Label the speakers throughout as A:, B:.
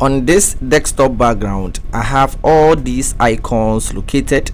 A: On this desktop background, I have all these icons located,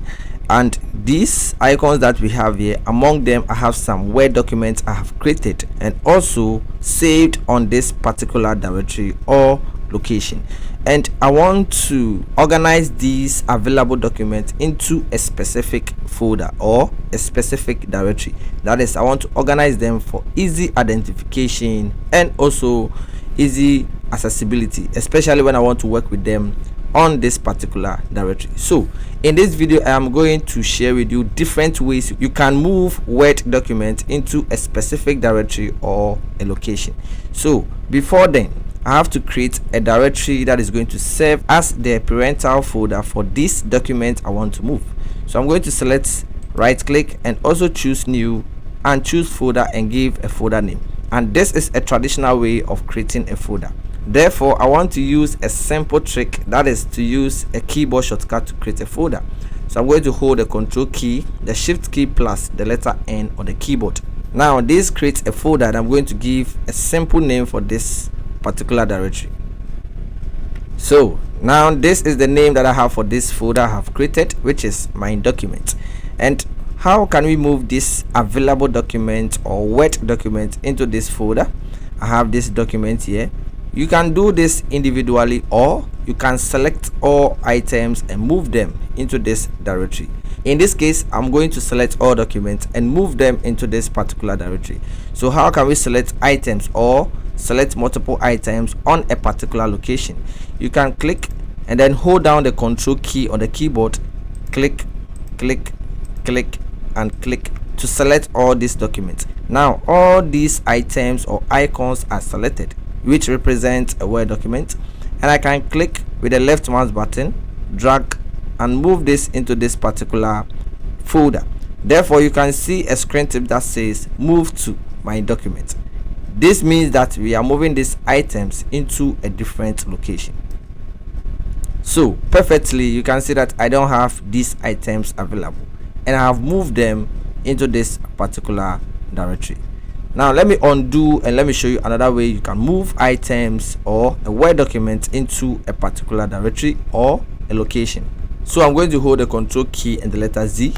A: and these icons that we have here, among them I have some Word documents I have created and also saved on this particular directory or location, and I want to organize these available documents into a specific folder or a specific directory. That is, I want to organize them for easy identification and also easy accessibility, especially when I want to work with them on this particular directory. So in this video, I am going to share with you different ways you can move Word documents into a specific directory or a location. So before then, I have to create a directory that is going to serve as the parental folder for this document I want to move. So I'm going to select, right click, and also choose new and choose folder and give a folder name. And this is a traditional way of creating a folder. Therefore, I want to use a simple trick, that is to use a keyboard shortcut to create a folder. So I'm going to hold the Control key, the Shift key plus the letter N on the keyboard. Now this creates a folder, and I'm going to give a simple name for this particular directory. So now this is the name that I have for this folder I have created, which is my document. And how can we move this available document or Word document into this folder? I have this document here. You can do this individually, or you can select all items and move them into this directory. In this case, I'm going to select all documents and move them into this particular directory. So how can we select items or select multiple items on a particular location? You can click and then hold down the Control key on the keyboard, click, click, click, and click to select all these documents. Now all these items or icons are selected, which represents a Word document, and I can click with the left mouse button, drag, and move this into this particular folder. Therefore, you can see a screen tip that says move to my document. This means that we are moving these items into a different location. So perfectly, you can see that I don't have these items available, and I have moved them into this particular directory. Now let me undo and let me show you another way you can move items or a Word document into a particular directory or a location. So I'm going to hold the Control key and the letter Z.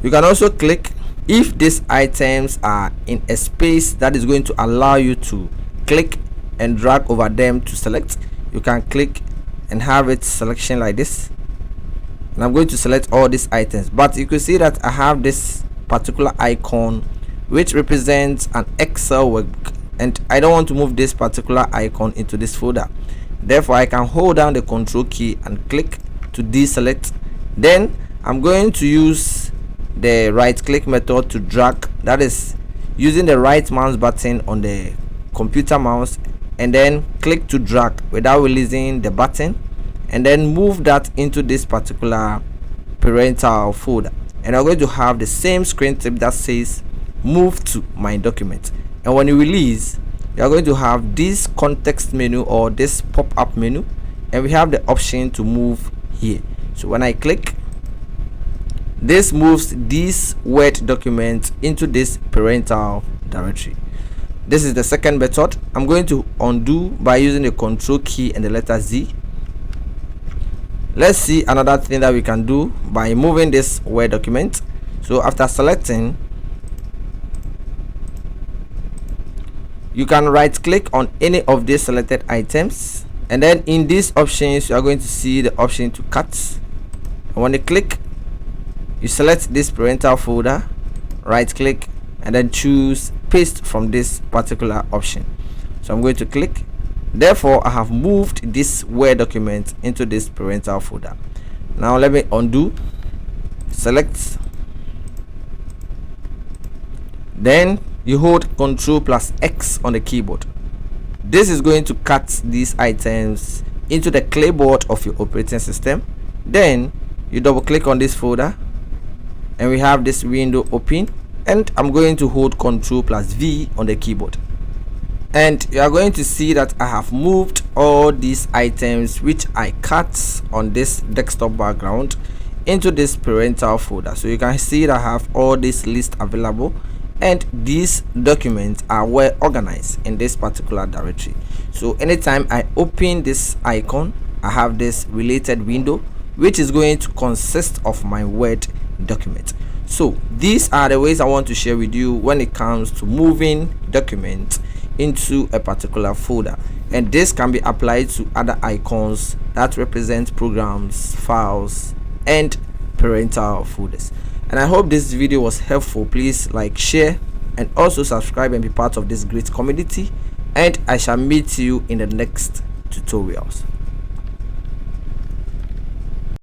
A: You can also click if these items are in a space that is going to allow you to click and drag over them to select. You can click and have it selection like this, and I'm going to select all these items, but you can see that I have this particular icon which represents an Excel workbook, and I don't want to move this particular icon into this folder. Therefore, I can hold down the Control key and click to deselect. Then I'm going to use the right click method to drag, that is using the right mouse button on the computer mouse, and then click to drag without releasing the button, and then move that into this particular parental folder. And I'm going to have the same screen tip that says move to my document, and when you release, you are going to have this context menu or this pop-up menu, and we have the option to move here. So when I click, this moves this Word document into this parental directory. This is the second method. I'm going to undo by using the Control key and the letter Z. Let's see another thing that we can do by moving this Word document. So after selecting, you can right click on any of these selected items, and then in these options you are going to see the option to cut. And when you click, you select this parental folder, right click, and then choose paste from this particular option. So I'm going to click. Therefore, I have moved this Word document into this parental folder. Now let me undo, select, then you hold Control plus X on the keyboard. This is going to cut these items into the clipboard of your operating system. Then you double click on this folder, and we have this window open, and I'm going to hold Control plus V on the keyboard, and you are going to see that I have moved all these items which I cut on this desktop background into this parental folder. So you can see that I have all this list available, and these documents are well organized in this particular directory. So anytime I open this icon, I have this related window which is going to consist of my Word document. So these are the ways I want to share with you when it comes to moving documents into a particular folder, and this can be applied to other icons that represent programs, files, and parental folders. And I hope this video was helpful. Please like, share, and also subscribe and be part of this great community, and I shall meet you in the next tutorials.